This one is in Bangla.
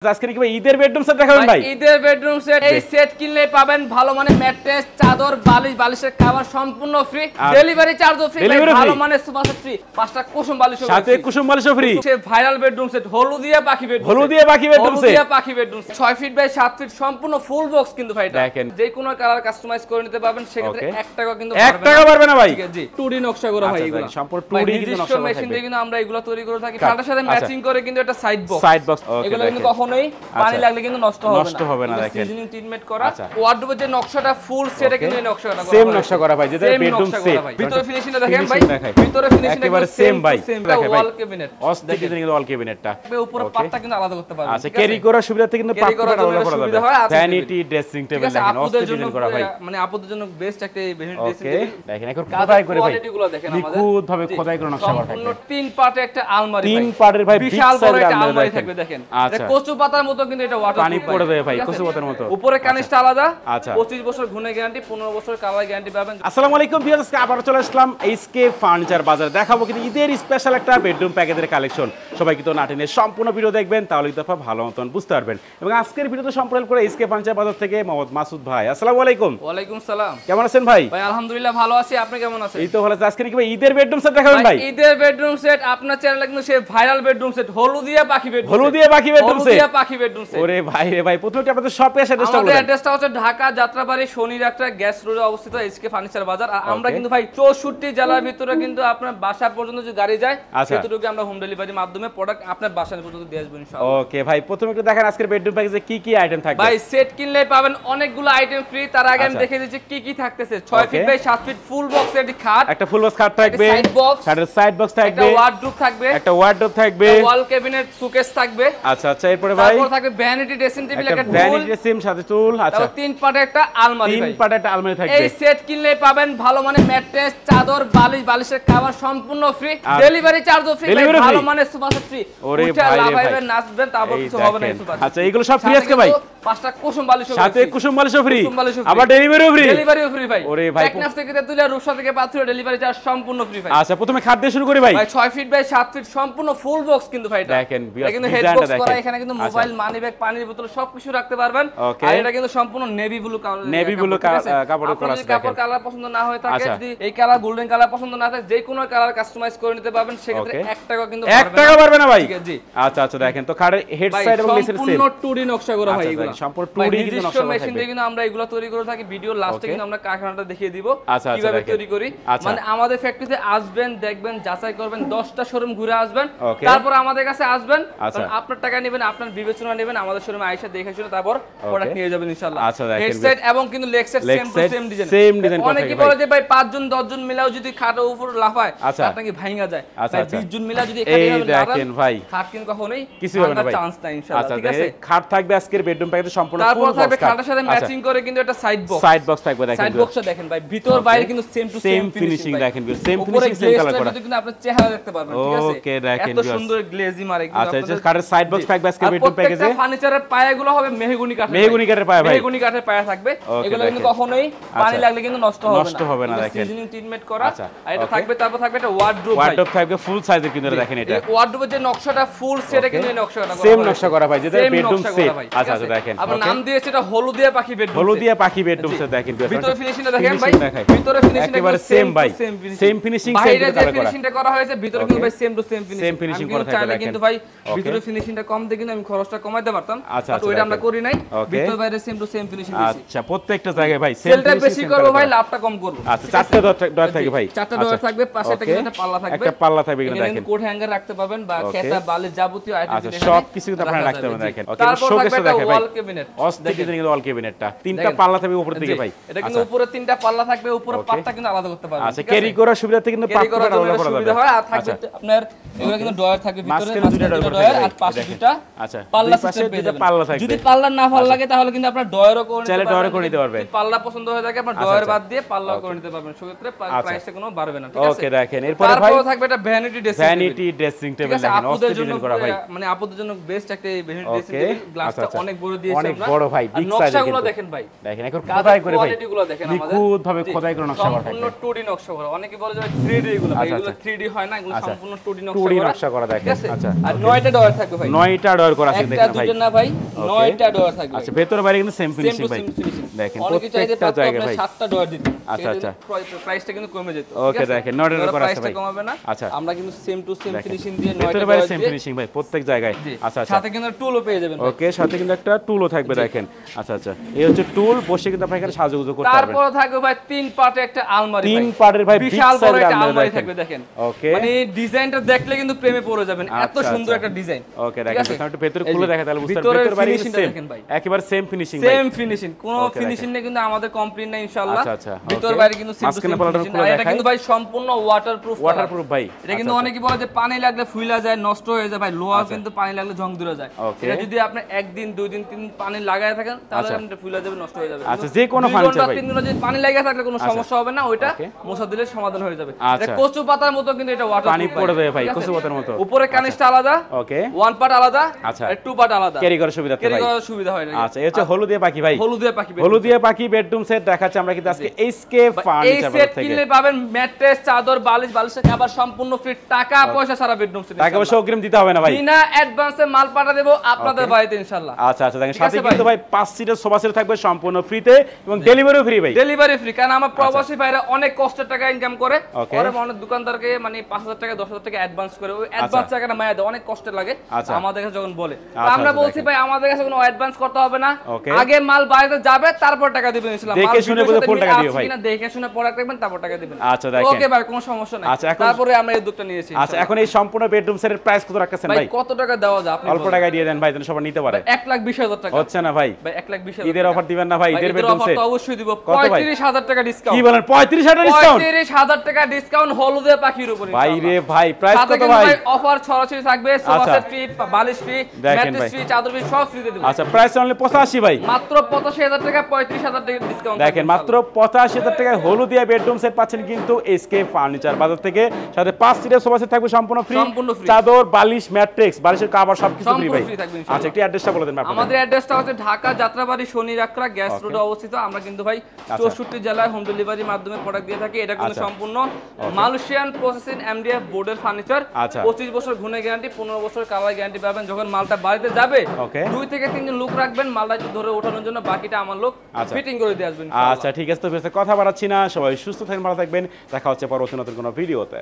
আজকে কি ভাই ঈদের বেডরুম সেট দেখাবেন ভাই? ঈদের বেডরুম সেট এই সেট কিনলে পাবেন ভালো মানের ম্যাট্রেস, চাদর, বালিশ, বালিশের কভার সম্পূর্ণ ফ্রি, ডেলিভারি চার্জও ফ্রি, ভালো মানের সোফা সেট ফ্রি, পাঁচটা কুসুম বালিশও ফ্রি, সাথে কুসুম বালিশও ফ্রি। সে ভাইরাল বেডরুম সেট হলুদিয়া পাখি বেডরুম, হলুদিয়া পাখি বেডরুম সেট, হলুদিয়া পাখি বেডরুম 6 ফিট বাই 7 ফিট সম্পূর্ণ ফুল বক্স কিন্তু ভাই এটা দেখেন যে কোনো কালার কাস্টমাইজ করে নিতে পারবেন, সেক্ষেত্রে 1 টাকা কিন্তু 1 টাকা পারবে না ভাই। জি 2D নকশা করা ভাই, এগুলো সম্পূর্ণ 2D কিন্তু নকশা করা মেশিন দিয়ে কিন্তু আমরা এগুলো তৈরি করে থাকি, খাটের সাথে ম্যাচিং করে কিন্তু এটা সাইড বক্স, এগুলো কিন্তু কখনোই পানি লাগলে কিন্তু নষ্ট হবে না দেখেন, সিজনিং ট্রিটমেন্ট করা। ওয়ার্ডরোবের যে নকশাটা ফুল সেটে কিন্তু এই নকশাটা করা, সেম নকশা করা ভাই, যেটা বেডরুম সেট। ভিতরে ফিনিশিংটা দেখেন ভাই, ভিতরে ফিনিশিংটা একেবারে সেম ভাই, দেখেন ওয়াল ক্যাবিনেট অস্থির কিন্তু ওয়াল ক্যাবিনেটটা উপরে পাতটা কিন্তু আলাদা করতে পারবেন। আচ্ছা, ক্যারি করার সুবিধাতে কিন্তু পাতটা আলাদা করা যাবে। ভ্যানিটি ড্রেসিং টেবিল দেখেন অস্থির ডিজাইন করা ভাই, মানে আপুদের জন্য বেস্ট একটা ভ্যানিটি ড্রেসিং টেবিল দেখেন, এখন খোদাই করে ভাই কোয়ালিটিগুলো দেখেন আমাদের নিখুঁত ভাবে খোদাই করে নকশা করা সম্পূর্ণ 3 পার্টে একটা আলমারি, 3 পার্টের ভাই বিশাল বড় একটা আলমারি থাকবে দেখেন। এটা কচু পাতার মতো কিন্তু এটা ওয়াটার পানি পড়ে দেবে ভাই, কচু পাতার মতো। উপরে কানিসটা আলাদা, আচ্ছা 25 বছর গুণে গ্যারান্টি, 15 বছর কালার গ্যারান্টি পাবেন। আসসালামু আলাইকুম ভিউয়ার্স, আজকে আবার চলে আসলাম এইচকে ফার্নিচার বাজার। দেখাবো কিন্তু ঈদের স্পেশাল একটা বেডরুম প্যাকেজের কালেকশন। সবাই কিন্তু নাটিনের সম্পূর্ণ ভিডিও দেখবেন, তাহলে কিন্তু আপনারা ভালো মতন বুঝতে পারবেন। এবং আজকের ভিডিওতে সম্পূর্ণ করে এইচকে ফার্নিচার বাজার থেকে মোহাম্মদ মাসুদ ভাই। আসসালামু আলাইকুম। ওয়ালাইকুম সালাম। কেমন আছেন ভাই? ভাই আলহামদুলিল্লাহ ভালো আছি, আপনি কেমন আছেন? এই তো ভালো আছি। আজকে কি ভাই ঈদের বেডরুম সেট দেখাবেন ভাই? ঈদের বেডরুম সেট আপনার চ্যানেলে কিন্তু সেই ভাইরাল বেডরুম সেট হলুদিয়া পাখি বেডরুম, হলুদিয়া পাখি বেডরুম সেট, হলুদিয়া পাখি বেডরুম সেট। ওরে ভাই রে ভাই, প্রথমে আপনাদের শপের অ্যাড্রেসটা বলুন। আমাদের অ্যাড্রেসটা হচ্ছে ঢাকা যাত্রাবাড়ি শনিরাত্রা গ্যাস রোডে অবস্থিত এইচকে ফার্নিচার বাজার। আর আমরা কিন্তু ভাই 64 জেলার ভিতরে কিন্তু আপনার বাসা পর্যন্ত যে গাড়ি যায় সেটুকু আমরা হোম ডেলিভারির মাধ্যমে প্রোডাক্ট আপনার বাসা পর্যন্ত দিয়ে আসব ইনশাআল্লাহ। ওকে ভাই, প্রথমে একটু দেখেন আজকের বেডরুম প্যাকেজে কি কি আইটেম থাকবে। ভাই সেট কিনলে পাবেন অনেকগুলো আইটেম ফ্রি, তার আগে আমি দেখে দিচ্ছি কি কি থাকতেছে। 6 feet by 7 feet full box এর খাট, একটা ফুল বক্স খাট থাকবে, সাইড বক্স, খাটের সাইড বক্স থাকবে, একটা ওয়ার্ডরোব থাকবে, একটা ওয়ার্ডরোব থাকবে, ওয়াল ক্যাবিনেট সুকেস থাকবে। আচ্ছা আচ্ছা, এরপরে ভাই তারপর থাকবে ভ্যানিটি ড্রেসিং টেবিল, একটা ভ্যানিটি ড্রেসিং সাথে টুল। আচ্ছা, 3 পার্টে একটা আলমারি, 3 পার্টে একটা আলমারি থাকবে। এই সেট কিনলে পাবেন ভালো মানের ম্যাট্রেস, চাদর, বালিশ, বালিশের কভার সম্পূর্ণ ফ্রি, ডেলিভারি চার্জও ফ্রি, ভালো মানের সোফা সেট ফ্রি। ওরে ভাই রে ভাই, নাচবেন তারপর কিছু হবে না এই সোফা। আচ্ছা, এগুলো সব ফ্রি আজকে ভাই? পাঁচটা কুসুম বালিশও সাথে কুসুম বালিশও ফ্রি, আবার ডেলিভারিও ফ্রি, ডেলিভারিও ফ্রি ভাই। ওরে ভাই, টেকনাফ থেকে তেতুলিয়া, রূপসা থেকে পাথুরিয়া ডেলিভারি চার্জ সম্পূর্ণ ফ্রি ভাই। আচ্ছা, প্রথমে খাট দিয়ে শুরু করি ভাই। 6 ফিট বাই 7 ফিট সম্পূর্ণ ফুল বক্স কিন্তু ভাই এটা দেখেন, কিন্তু হেড বক্স করা, এখানে কিন্তু মোবাইল, মানি ব্যাগ, পানির বোতল সবকিছু রাখতে পারবেন। আর এটা কিন্তু সম্পূর্ণ navy blue colour, navy blue কাপড় করা আছে। কাপড় কালার পছন্দ না হয়ে থাকে, যদি এই কালার গোল্ডেন কালার পছন্দ না থাকে, যে কোনো কালার কাস্টমাইজ করে নিতে পারবেন, সেক্ষেত্রে 1 টাকা কিন্তু 1 টাকা পারবে না ভাই। জি আচ্ছা আচ্ছা, দেখেন তো খাটের হেড সাইড এবং নিচের সেট সম্পূর্ণ 2D নকশা করা ভাই, এগুলো সম্পূর্ণ 2D কিন্তু নকশা করা মেশিন দিয়ে কিন্তু আমরা এগুলো তৈরি করে থাকি। ভিডিও লাস্টে কিন্তু আমরা কারখানাটা দেখিয়ে দিব আচ্ছা কিভাবে তৈরি করি। মানে আমাদের ফ্যাক্টরিতে আসবেন, দেখবেন, যাচাই করবেন, 10টা শোরুম ঘুরে আসবেন, তারপর আমাদের কাছে আসবেন, কারণ আপনার টাকা নেবেন, আপনার বিবেচনা নেবেন, আমাদের শোরুমে আইসা দেখে শুনে তারপর প্রোডাক্ট নিয়ে যাবেন ইনশাআল্লাহ। আচ্ছা, দেখেন হেডসেট এবং কিন্তু leg set same to same design, same design করা। অনেকে বলে যে ভাই 5 জন 10 জন মিলাও যদি খাটের উপর লাফায় তাহলে কি ভাঙা যায়, ভাই 20 জন মিলা যদি এখানে দেখেন ভাই, খাট কিন্তু কখনোই কিছু হবে না ভাই, চান্স নাই ইনশাআল্লাহ। ঠিক আছে, খাট থাকবে আজকের বেডরুম প্যাকেজে সম্পূর্ণ ফুল বক্স। তারপর থাকবে খাটের সাথে ম্যাচিং করে কিন্তু একটা সাইড বক্স থাকবে। দেখেন সাইড বক্সটা দেখেন ভাই, ভিতর বাইরে কিন্তু সেম টু সেম ফিনিশিং দেখেন, সেম ফিনিশিং, সেম কালার করা, কিন্তু আপনি চেহারা দেখতে পারবেন। ঠিক আছে, ওকে দেখেন এত সুন্দর গ্লেজি মারে। আচ্ছা, এই যে খাটের সাইড বক্স থাকবে আজকের বেডরুম প্যাকেজে। প্রত্যেকটা ফার্নিচারের পায়াগুলো হবে মেহগনি কাঠের, মেহগনি কাঠের পায়া ভাই, মেহগনি কাঠের পায়া থাকবে। এগুলো কিন্তু কখনোই পানি লাগলে কিন্তু নষ্ট হবে না দেখেন, সিজনিং ট্রিটমেন্ট করা। আর এটা থাকবে, তারপর থাকবে একটা ওয়ার্ডরোব থাকবে ফুল সাইজের কিন্তু দেখেন, এটা ওয়ার্ডরোবের যে নকশাটা ফুল সেটা কিন্তু এই নকশাটা করা, সেম নকশা করা ভাই, যেটা বেডরুম সেট। আচ্ছা আচ্ছা, দেখেন আমরা নাম দিয়েছি এটা হলুদিয়া পাখি বেডরুম, হলুদিয়া পাখি বেডরুম সেট। দেখেন ভিতরে ফিনিশিংটা দেখেন ভাই, ভিতরে ফিনিশিংটা একেবারে সেম ভাই, সেম ফিনিশিং, সেম বাইরে যে ফিনিশিংটা করা হয়েছে ভিতরে কিন্তু ভাই সেম টু সেম ফিনিশিং করা থাকবে। দেখেন কিন্তু ভাই ভিতরে ফিনিশিংটা কম দিয়ে কিন্তু আমি খরচটা কমাইতে পারতাম, বাট ওইটা আমরা করি নাই, ভিতরে বাইরে সেম টু সেম ফিনিশিং দিয়েছি। আচ্ছা, প্রত্যেকটা জায়গায় ভাই সেম সেলটা বেশি করব ভাই, লাভটা কম করব। আচ্ছা, চারটা ডয়ার থাকবে ভাই, চারটা ডয়ার থাকবে, পাশে একটা পাল্লা থাকবে, একটা পাল্লা থাকবে এখানে দেখেন, কোট হ্যাঙ্গার রাখতে পারবেন বা খেতা বালিশ যাবতীয় আইটেম। আচ্ছা, সব কিছু কিন্তু আপনারা রাখতে পারবেন। দেখেন ওকে, শোকেসটা দেখেন ভাই, অস্থির ডিজাইন ওয়াল ক্যাবিনেটটা, 3টা পাল্লা থাকবে উপর দিকে ভাই। এটা কিন্তু উপরে 3টা পাল্লা থাকবে, উপরে পাতটা কিন্তু আলাদা করতে পারবেন। আচ্ছা, ক্যারি করার সুবিধাতে কিন্তু পাতটা আলাদা করা যাবে। আর থাকবে আপনার এগুলো কিন্তু ডয়ার থাকবে ভিতরে, দুটো ডয়ার আর পাশে দুটো আচ্ছা পাল্লা সিস্টেম দুটো পাল্লা থাকবে। যদি পাল্লা না ভালো লাগে তাহলে কিন্তু আপনারা ডয়ারও করে নিতে পারবেন, ডয়ারও করে নিতে পারবেন। পাল্লা পছন্দ হয়ে থাকে আপনারা ডয়ার বাদ দিয়ে পাল্লাও করে নিতে পারবেন, সেক্ষেত্রে প্রাইসটা কোনো বাড়বে না। ঠিক আছে, ওকে দেখেন এরপরে ভাই তারপর থাকবে এটা ভ্যানিটি ড্রেসিং টেবিল। দেখেন অস্থির ডিজাইন করা ভাই, মানে আপুদের জন্য বেস্ট একটা ভ্যানিটি ড্রেসিং টেবিল। গ্লাসটা অনেক বড় দিয়েছে আমরা, অনেক বড় ভাই, বিগ সাইজ। নকশাগুলো দেখেন ভাই, দেখেন এখন খোদাই করে ভাই, কোয়ালিটিগুলো দেখেন আমাদের নিখুঁত ভাবে খোদাই করে নকশা করা সম্পূর্ণ 2D নকশা করা। অনেকে বলে যে 3D এগুলো ভাই, এগুলো 3D হয় না, এগুলো সম্পূর্ণ 2D নকশা করা। দেখেন আচ্ছা, আর 9টা ডয়ার থাকবে ভাই, 9টা ডয়ার করা আছে একটা দেখেন ভাই দুটো না ভাই 9টা ডয়ার থাকবে আচ্ছা ভেতরে বাইরে কিন্তু সেম ফিনিশিং ভাই দেখেন প্রত্যেকটা জায়গায় ভাই 7টা ডয়ার দিতে আচ্ছা আচ্ছা প্রাইসটা কিন্তু কমে যেত ওকে দেখেন নটের করা আছে ভাই প্রাইসটা কমাবে না আচ্ছা আমরা কিন্তু সেম টু সেম ফিনিশিং দিয়ে 9টা ভেতরে বাইরে সেম ফিনিশিং ভাই প্রত্যেক জায়গায় আচ্ছা আচ্ছা সাথে কিন্তু টুলও পেয়ে যাবেন ওকে সাথে কিন্তু একটা টুলও থাকবে দেখেন আচ্ছা আচ্ছা এই হচ্ছে টুল বসে কিন্তু আপনি এখানে সাজুগুজু করতে পারবেন তারপর থাকবে ভাই 3 পার্টে একটা আলমারি ভাই 3 পার্টের ভাই বিশাল বড় একটা আলমারি থাকবে দেখেন ওকে মানে ডিজাইনটা দেখলে কিন্তু প্রেমে পড়ে যাবেন এত সুন্দর একটা ডিজাইন ওকে দেখেন একটু ভেতরে খুলে দেখা তাহলে বুঝতে পারবেন ভেতরে বাইরে সেম একেবারে সেম ফিনিশিং ভাই সেম ফিনিশিং কোনো ফিনিশিং নেই কিন্তু আমাদের কমপ্লেইন নাই ইনশাআল্লাহ আচ্ছা আচ্ছা ভিতর বাইরে কিন্তু সেম মাঝখানে পলাটা খুলে এটা কিন্তু ভাই সম্পূর্ণ ওয়াটারপ্রুফ ভাই এটা কিন্তু অনেকেই বলে যে পানি লাগলে ফুইলা যায় নষ্ট হয়ে যায় ভাই লোহা কিন্তু পানি লাগলে জং ধরে যায় এটা যদি আপনি একদিন দুই দিন তিন পানি লাগায় থাকেন তাহলে আপনি ফুইলা যাবে নষ্ট হয়ে যাবে আচ্ছা যে কোনো ফার্নিচার ভাই 3 দিন যদি পানি লাগিয়ে থাকলে কোনো সমস্যা হবে না ওইটা মোছা দিলে সমাধান হয়ে যাবে এটা কচু পাতার মতো কিন্তু এটা ওয়াটারপ্রুফ পানি পড়ে যায় ভাই কচু পাতার মতো উপরে কানিসটা আলাদা ওকে ওয়ান পার্ট আলাদা আচ্ছা আর টু পার্ট আলাদা ক্যারি করার সুবিধা ক্যারি করার সুবিধা হয় না আচ্ছা এই হচ্ছে হলুদিয়া পাখি ভাই হলুদিয়া পাখি বেডরুম সেট দেখাচ্ছে আমরা কিন্তু আজকে এইচকে ফার্নিচার সেট কিনলে পাবেন ম্যাট্রেস চাদর বালিশের কভার সম্পূর্ণ ফ্রি টাকা পয়সা সারা বেডরুম সেট টাকা পয়সা অগ্রিম দিতে হবে না ভাই বিনা অ্যাডভান্সে মাল পাঠা দেব আপনাদের বাড়িতে ইনশাআল্লাহ আচ্ছা আচ্ছা দেখেন সাথে কিন্তু ভাই 5 সিটের সোফা সেট থাকবে সম্পূর্ণ ফ্রিতে এবং ডেলিভারিও ফ্রি ভাই ডেলিভারি ফ্রি কারণ আমার প্রবাসী ভাইরা অনেক কষ্টের টাকা ইনকাম করে পরে অনেক দোকানদারকে মানে 5000 টাকা 10000 টাকা অ্যাডভান্স করে ওই অ্যাডভান্স টাকাটা মায়া দেয় অনেক কষ্ট লাগে আমাদের কাছে যখন বলে আমরা বলছি ভাই আমাদের কাছে কোনো অ্যাডভান্স করতে হবে না আগে মাল বাইরে যাবে তারপর টাকা দিবেন ইনশাআল্লাহ দেখে শুনে বলে ফুল টাকা দিও ভাই কিনা দেখে শুনে প্রোডাক্ট রাখবেন তারপর টাকা দিবেন আচ্ছা দেখেন ওকে ভাই কোনো সমস্যা নাই তারপরে আমরা এই উদ্যোগটা নিয়েছি আচ্ছা এখন এই সম্পূর্ণ বেডরুম সেটের প্রাইস কত রাখতেছেন ভাই কত টাকা দেওয়া যায় আপনি অল্প টাকা দিয়ে দেন ভাই যেন সবাই নিতে পারে 1,20,000 টাকা হচ্ছে না ভাই ভাই 1,20,000 ঈদের অফার দিবেন না ভাই ঈদের বেডরুম সেট অবশ্যই দিব 35,000 টাকা ডিসকাউন্ট কি বলেন 35,000 ডিসকাউন্ট 35,000 টাকা ডিসকাউন্ট হলুদে পাখির উপর ভাই রে ভাই প্রাইস কত ভাই অফার ছড়াছড়ি থাকবে সোফা সেট ফ্রি বালিশ ফ্রি ম্যাট্রেস ফ্রি চাদর ফ্রি সব ফ্রিতে দেব আচ্ছা প্রাইস অনলি 85 ভাই মাত্র 85,000 টাকা 35,000 টাকা ডিসকাউন্ট দেখেন মাত্র 85,000 টাকায় হলুদিয়া বেডরুম সেট পাচ্ছেন কিন্তু এসকে ফার্নিচার বাজার থেকে সাথে 5 সিটের সোফা সেট থাকবে সম্পূর্ণ ফ্রি চাদর বালিশ ম্যাট্রিক্স বালিশের কভার সবকিছু ফ্রি ভাই আচ্ছা একটু অ্যাড্রেসটা বলে দেন আপনারা আমাদের অ্যাড্রেসটা হচ্ছে ঢাকা যাত্রাবাড়ি শনি রাকড়া গ্যাস রোডে অবস্থিত আমরা কিন্তু ভাই 64 জেলায় হোম ডেলিভারির মাধ্যমে প্রোডাক্ট দিয়ে থাকি এটা কিন্তু সম্পূর্ণ মালয়েশিয়ান প্রসেসিং এমডিএফ বোর্ডের ফার্নিচার 25 বছর গুণে গ্যারান্টি 15 বছর কালার গ্যারান্টি পাবেন যখন মালটা বাড়িতে যাবে 2 থেকে 3 দিন লোক রাখবেন মালটা ধরে ওঠানোর জন্য বাকিটা আমার লোক ফিটিং করে দিয়ে আসবেন আচ্ছা ঠিক আছে তো কথা বাড়াচ্ছি না সবাই সুস্থ থাকবেন ভালো থাকবেন দেখা হচ্ছে পরবর্তী নতুন কোনো ভিডিওতে